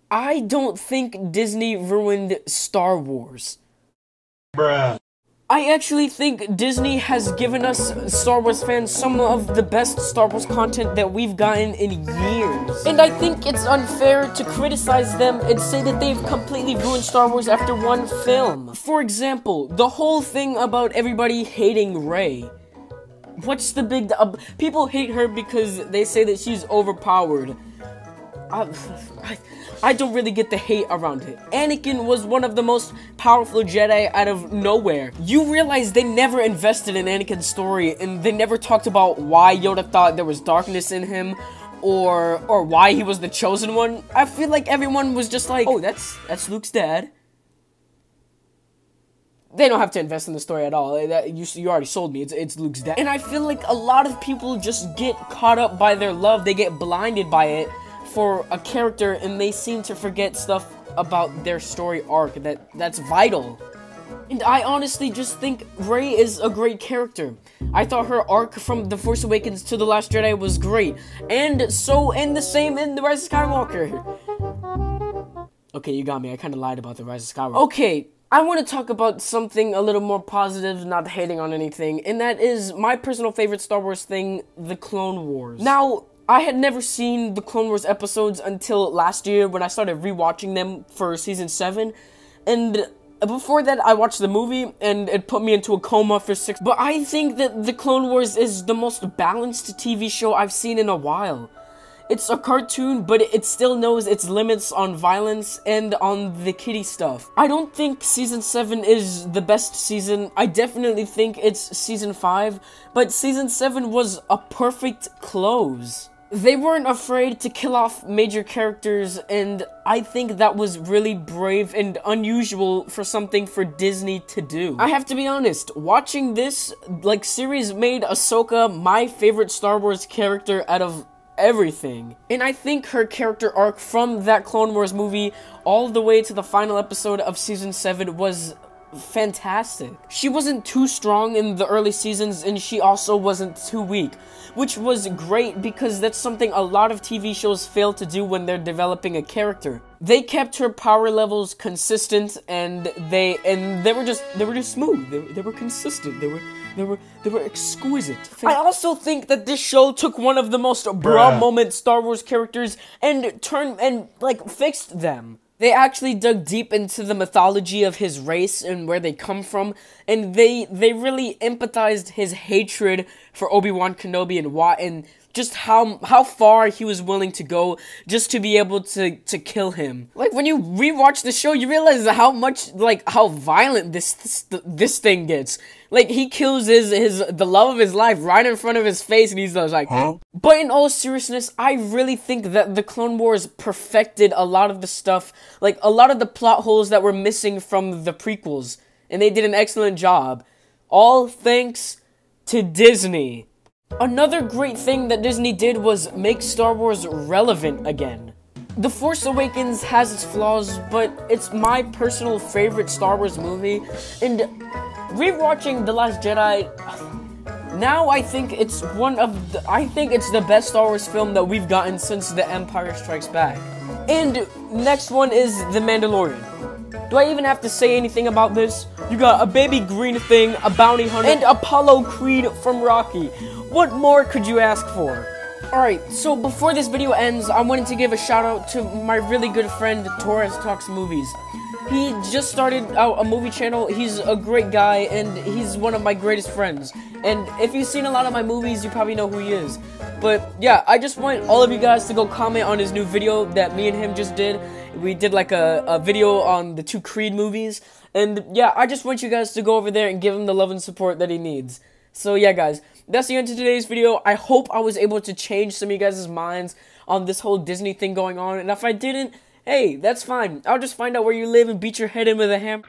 I don't think Disney ruined Star Wars. Bruh. I actually think Disney has given us Star Wars fans some of the best Star Wars content that we've gotten in years. And I think it's unfair to criticize them and say that they've completely ruined Star Wars after one film. For example, the whole thing about everybody hating Rey. What's the big... people hate her because they say that she's overpowered. I don't really get the hate around it. Anakin was one of the most powerful Jedi out of nowhere. You realize they never invested in Anakin's story, and they never talked about why Yoda thought there was darkness in him, or why he was the chosen one. I feel like everyone was just like, oh, that's Luke's dad. They don't have to invest in the story at all. You already sold me. It's Luke's dad. And I feel like a lot of people just get caught up by their love. They get blinded by it for a character, and they seem to forget stuff about their story arc that's vital. And I honestly just think Rey is a great character. I thought her arc from The Force Awakens to The Last Jedi was great. And the same in The Rise of Skywalker. Okay, you got me. I kind of lied about The Rise of Skywalker. Okay, I want to talk about something a little more positive, not hating on anything, and that is my personal favorite Star Wars thing, The Clone Wars. Now, I had never seen the Clone Wars episodes until last year when I started rewatching them for season 7, and before that I watched the movie and it put me into a coma for 6. But I think that the Clone Wars is the most balanced TV show I've seen in a while. It's a cartoon, but it still knows its limits on violence and on the kiddie stuff. I don't think season 7 is the best season. I definitely think it's season 5, but season 7 was a perfect close. They weren't afraid to kill off major characters, and I think that was really brave and unusual for something for Disney to do. I have to be honest, watching this, series made Ahsoka my favorite Star Wars character out of everything. And I think her character arc from that Clone Wars movie all the way to the final episode of season 7 was fantastic. She wasn't too strong in the early seasons, and she also wasn't too weak, which was great because that's something a lot of TV shows fail to do when they're developing a character. They kept her power levels consistent, and they were just smooth. They were consistent. They were exquisite. I also think that this show took one of the most bra moment Star Wars characters and fixed them. They actually dug deep into the mythology of his race and where they come from, and they really empathized his hatred for Obi-Wan Kenobi and just how far he was willing to go just to be able to kill him. Like, when you rewatch the show, you realize how violent this thing gets. Like, he kills the love of his life right in front of his face, and he's like, huh? But in all seriousness, I really think that the Clone Wars perfected a lot of the stuff, like a lot of the plot holes that were missing from the prequels, and they did an excellent job. All thanks to Disney. Another great thing that Disney did was make Star Wars relevant again. The Force Awakens has its flaws, but it's my personal favorite Star Wars movie, and rewatching The Last Jedi, now I think it's the best Star Wars film that we've gotten since The Empire Strikes Back. And next one is The Mandalorian. Do I even have to say anything about this? You got a baby green thing, a bounty hunter, and Apollo Creed from Rocky. What more could you ask for? Alright, so before this video ends, I wanted to give a shout out to my really good friend, Torres Talks Movies. He just started out a movie channel. He's a great guy, and he's one of my greatest friends. And if you've seen a lot of my movies, you probably know who he is. But yeah, I just want all of you guys to go comment on his new video that me and him just did. We did like a video on the 2 Creed movies. And yeah, I just want you guys to go over there and give him the love and support that he needs. So yeah, guys, that's the end of today's video. I hope I was able to change some of you guys' minds on this whole Disney thing going on. And if I didn't, hey, that's fine. I'll just find out where you live and beat your head in with a hammer.